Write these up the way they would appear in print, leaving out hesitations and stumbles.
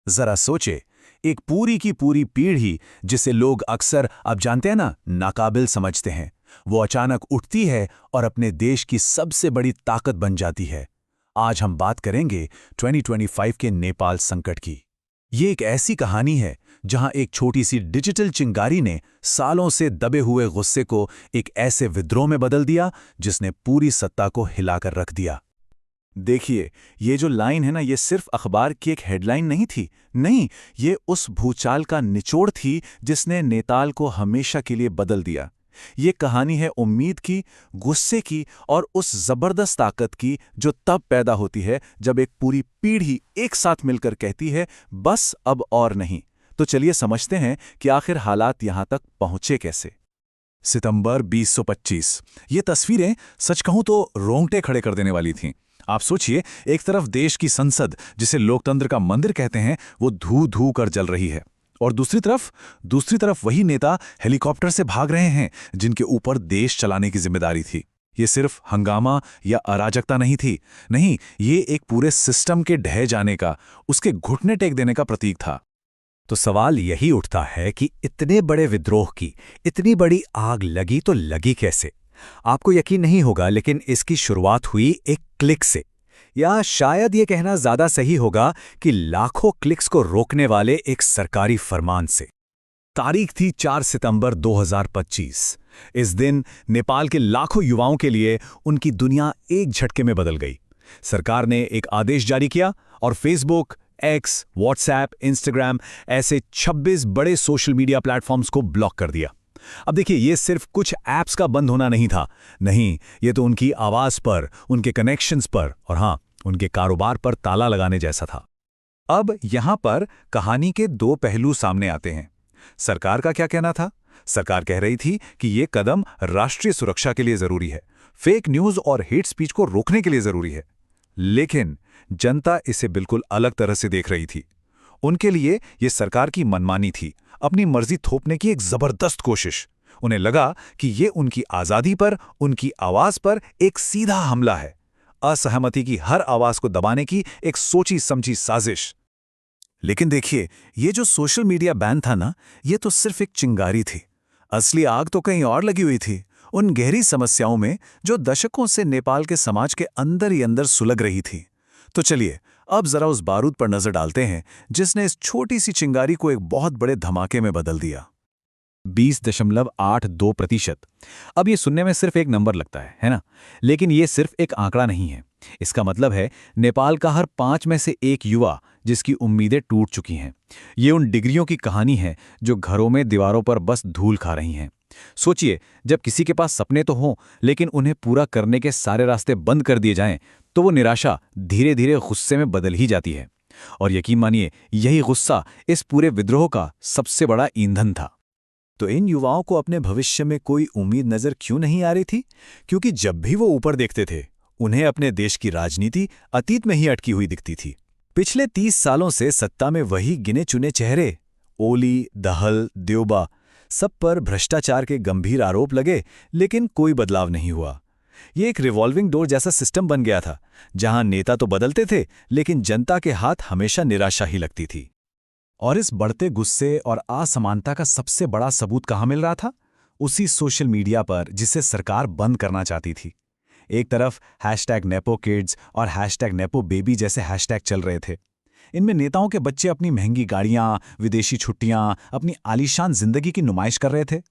जरा सोचे, एक पूरी की पूरी पीढ़ी जिसे लोग अक्सर अब जानते हैं ना नाकाबिल समझते हैं, वो अचानक उठती है और अपने देश की सबसे बड़ी ताकत बन जाती है। आज हम बात करेंगे 2025 के नेपाल संकट की। ये एक ऐसी कहानी है जहां एक छोटी सी डिजिटल चिंगारी ने सालों से दबे हुए गुस्से को एक ऐसे विद्रोह में बदल दिया जिसने पूरी सत्ता को हिलाकर रख दिया। देखिए, ये जो लाइन है ना, ये सिर्फ अखबार की एक हेडलाइन नहीं थी। नहीं, ये उस भूचाल का निचोड़ थी जिसने नैताल को हमेशा के लिए बदल दिया। ये कहानी है उम्मीद की, गुस्से की और उस जबरदस्त ताकत की जो तब पैदा होती है जब एक पूरी पीढ़ी एक साथ मिलकर कहती है, बस अब और नहीं। तो चलिए समझते हैं कि आखिर हालात यहां तक पहुंचे कैसे। सितंबर 2025। ये तस्वीरें सच कहूं तो रोंगटे खड़े कर देने वाली थीं। आप सोचिए, एक तरफ देश की संसद, जिसे लोकतंत्र का मंदिर कहते हैं, वो धू धू कर जल रही है, और दूसरी तरफ वही नेता हेलीकॉप्टर से भाग रहे हैं जिनके ऊपर देश चलाने की जिम्मेदारी थी। ये सिर्फ हंगामा या अराजकता नहीं थी, नहीं, ये एक पूरे सिस्टम के ढह जाने का, उसके घुटने टेक देने का प्रतीक था। तो सवाल यही उठता है कि इतने बड़े विद्रोह की इतनी बड़ी आग लगी तो लगी कैसे? आपको यकीन नहीं होगा, लेकिन इसकी शुरुआत हुई एक क्लिक से, या शायद ये कहना ज्यादा सही होगा कि लाखों क्लिक्स को रोकने वाले एक सरकारी फरमान से। तारीख थी 4 सितंबर 2025। इस दिन नेपाल के लाखों युवाओं के लिए उनकी दुनिया एक झटके में बदल गई। सरकार ने एक आदेश जारी किया और फेसबुक, एक्स, व्हाट्सएप, इंस्टाग्राम ऐसे 26 बड़े सोशल मीडिया प्लेटफॉर्म्स को ब्लॉक कर दिया। अब देखिए, ये सिर्फ कुछ ऐप्स का बंद होना नहीं था, नहीं, ये तो उनकी आवाज पर, उनके कनेक्शंस पर और हाँ, उनके कारोबार पर ताला लगाने जैसा था। अब यहां पर कहानी के दो पहलू सामने आते हैं। सरकार का क्या कहना था? सरकार कह रही थी कि ये कदम राष्ट्रीय सुरक्षा के लिए जरूरी है, फेक न्यूज और हेट स्पीच को रोकने के लिए जरूरी है। लेकिन जनता इसे बिल्कुल अलग तरह से देख रही थी। उनके लिए यह सरकार की मनमानी थी, अपनी मर्जी थोपने की एक जबरदस्त कोशिश। उन्हें लगा कि यह उनकी आजादी पर, उनकी आवाज पर एक सीधा हमला है, असहमति की हर आवाज को दबाने की एक सोची समझी साजिश। लेकिन देखिए, ये जो सोशल मीडिया बैन था ना, ये तो सिर्फ एक चिंगारी थी। असली आग तो कहीं और लगी हुई थी, उन गहरी समस्याओं में जो दशकों से नेपाल के समाज के अंदर ही अंदर सुलग रही थी। तो चलिए अब जरा उस बारूद पर नजर डालते हैं जिसने इस छोटी सी चिंगारी को एक बहुत बड़े धमाके में बदल दिया। 20.82%। अब ये सुनने में सिर्फ एक नंबर लगता है ना? लेकिन ये सिर्फ एक आंकड़ा नहीं है। इसका मतलब है नेपाल का हर 5 में से एक युवा जिसकी उम्मीदें टूट चुकी हैं। ये उन डिग्रियों की कहानी है जो घरों में दीवारों पर बस धूल खा रही हैं। सोचिए, जब किसी के पास सपने तो हों, लेकिन उन्हें पूरा करने के सारे रास्ते बंद कर दिए जाएं, तो वो निराशा धीरे धीरे गुस्से में बदल ही जाती है। और यकीन मानिए, यही गुस्सा इस पूरे विद्रोह का सबसे बड़ा ईंधन था। तो इन युवाओं को अपने भविष्य में कोई उम्मीद नजर क्यों नहीं आ रही थी? क्योंकि जब भी वो ऊपर देखते थे, उन्हें अपने देश की राजनीति अतीत में ही अटकी हुई दिखती थी। पिछले 30 सालों से सत्ता में वही गिने चुने चेहरे, ओली, दहल, देउबा, सब पर भ्रष्टाचार के गंभीर आरोप लगे, लेकिन कोई बदलाव नहीं हुआ। ये एक रिवॉल्विंग डोर जैसा सिस्टम बन गया था, जहां नेता तो बदलते थे, लेकिन जनता के हाथ हमेशा निराशा ही लगती थी। और इस बढ़ते गुस्से और असमानता का सबसे बड़ा सबूत कहाँ मिल रहा था? उसी सोशल मीडिया पर जिसे सरकार बंद करना चाहती थी। एक तरफ #NepoKids और #NepoBaby जैसे हैशटैग चल रहे थे। इनमें नेताओं के बच्चे अपनी महंगी गाड़ियां, विदेशी छुट्टियां, अपनी आलीशान जिंदगी की नुमाइश कर रहे थे।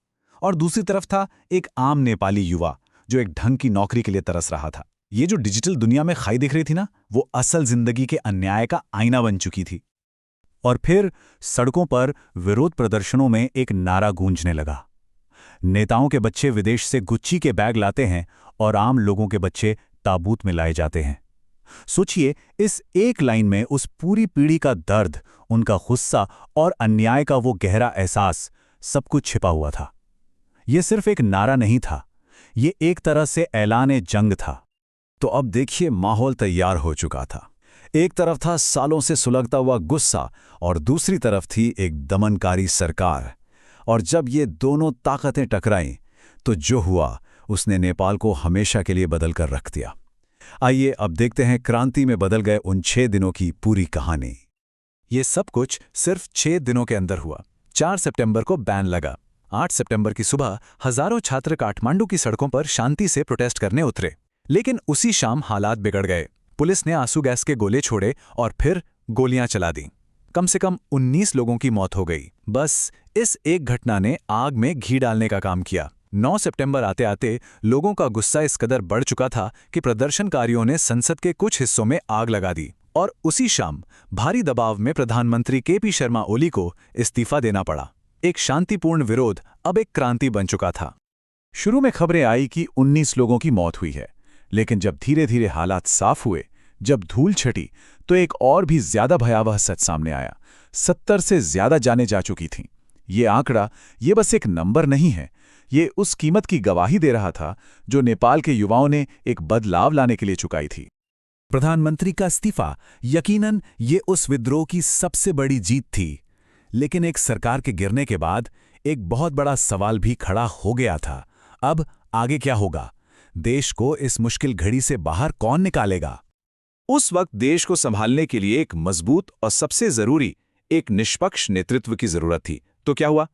और दूसरी तरफ था एक आम नेपाली युवा जो एक ढंग की नौकरी के लिए तरस रहा था। ये जो डिजिटल दुनिया में खाई दिख रही थी ना, वो असल जिंदगी के अन्याय का आईना बन चुकी थी। और फिर सड़कों पर विरोध प्रदर्शनों में एक नारा गूंजने लगा, नेताओं के बच्चे विदेश से गुच्ची के बैग लाते हैं और आम लोगों के बच्चे ताबूत में लाए जाते हैं। सोचिए, इस एक लाइन में उस पूरी पीढ़ी का दर्द, उनका गुस्सा और अन्याय का वो गहरा एहसास सब कुछ छिपा हुआ था। ये सिर्फ एक नारा नहीं था, ये एक तरह से ऐलान जंग था। तो अब देखिए, माहौल तैयार हो चुका था। एक तरफ था सालों से सुलगता हुआ गुस्सा और दूसरी तरफ थी एक दमनकारी सरकार। और जब ये दोनों ताकतें टकराईं, तो जो हुआ उसने नेपाल को हमेशा के लिए बदल कर रख दिया। आइए अब देखते हैं क्रांति में बदल गए उन 6 दिनों की पूरी कहानी। ये सब कुछ सिर्फ 6 दिनों के अंदर हुआ। 4 सितंबर को बैन लगा। 8 सितंबर की सुबह हजारों छात्र काठमांडू की सड़कों पर शांति से प्रोटेस्ट करने उतरे। लेकिन उसी शाम हालात बिगड़ गए। पुलिस ने आंसू गैस के गोले छोड़े और फिर गोलियां चला दी। कम से कम 19 लोगों की मौत हो गई। बस इस एक घटना ने आग में घी डालने का काम किया। 9 सितंबर आते आते लोगों का गुस्सा इस कदर बढ़ चुका था कि प्रदर्शनकारियों ने संसद के कुछ हिस्सों में आग लगा दी और उसी शाम भारी दबाव में प्रधानमंत्री केपी शर्मा ओली को इस्तीफा देना पड़ा। एक शांतिपूर्ण विरोध अब एक क्रांति बन चुका था। शुरू में खबरें आई कि 19 लोगों की मौत हुई है, लेकिन जब धीरे धीरे हालात साफ हुए, जब धूल छटी, तो एक और भी ज्यादा भयावह सच सामने आया। 70 से ज्यादा जानें जा चुकी थीं। ये आंकड़ा ये बस एक नंबर नहीं है, ये उस कीमत की गवाही दे रहा था जो नेपाल के युवाओं ने एक बदलाव लाने के लिए चुकाई थी। प्रधानमंत्री का इस्तीफा यकीनन ये उस विद्रोह की सबसे बड़ी जीत थी, लेकिन एक सरकार के गिरने के बाद एक बहुत बड़ा सवाल भी खड़ा हो गया था। अब आगे क्या होगा? देश को इस मुश्किल घड़ी से बाहर कौन निकालेगा? उस वक्त देश को संभालने के लिए एक मजबूत और सबसे जरूरी एक निष्पक्ष नेतृत्व की जरूरत थी। तो क्या हुआ?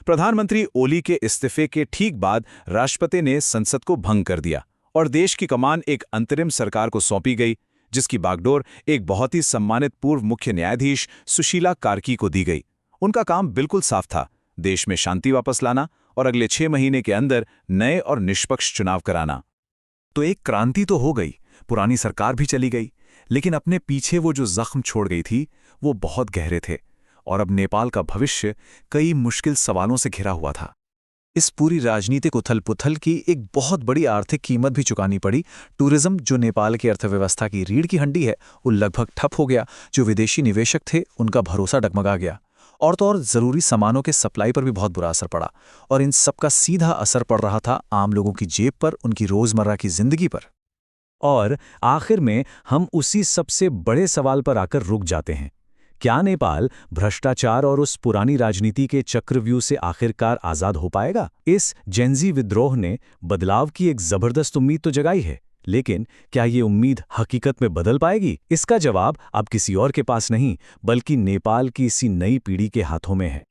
प्रधानमंत्री ओली के इस्तीफे के ठीक बाद राष्ट्रपति ने संसद को भंग कर दिया और देश की कमान एक अंतरिम सरकार को सौंपी गई, जिसकी बागडोर एक बहुत ही सम्मानित पूर्व मुख्य न्यायाधीश सुशीला कार्की को दी गई। उनका काम बिल्कुल साफ था, देश में शांति वापस लाना और अगले 6 महीने के अंदर नए और निष्पक्ष चुनाव कराना। तो एक क्रांति तो हो गई, पुरानी सरकार भी चली गई, लेकिन अपने पीछे वो जो जख्म छोड़ गई थी वो बहुत गहरे थे और अब नेपाल का भविष्य कई मुश्किल सवालों से घिरा हुआ था। इस पूरी राजनीतिक उथल-पुथल की एक बहुत बड़ी आर्थिक कीमत भी चुकानी पड़ी। टूरिज्म, जो नेपाल की अर्थव्यवस्था की रीढ़ की हड्डी है, वो लगभग ठप हो गया। जो विदेशी निवेशक थे, उनका भरोसा डगमगा गया। और तो और ज़रूरी सामानों के सप्लाई पर भी बहुत बुरा असर पड़ा और इन सब का सीधा असर पड़ रहा था आम लोगों की जेब पर, उनकी रोज़मर्रा की ज़िंदगी पर। और आखिर में हम उसी सबसे बड़े सवाल पर आकर रुक जाते हैं। क्या नेपाल भ्रष्टाचार और उस पुरानी राजनीति के चक्रव्यूह से आखिरकार आज़ाद हो पाएगा? इस जेनजी विद्रोह ने बदलाव की एक ज़बरदस्त उम्मीद तो जगाई है, लेकिन क्या ये उम्मीद हकीकत में बदल पाएगी? इसका जवाब अब किसी और के पास नहीं, बल्कि नेपाल की इसी नई पीढ़ी के हाथों में है।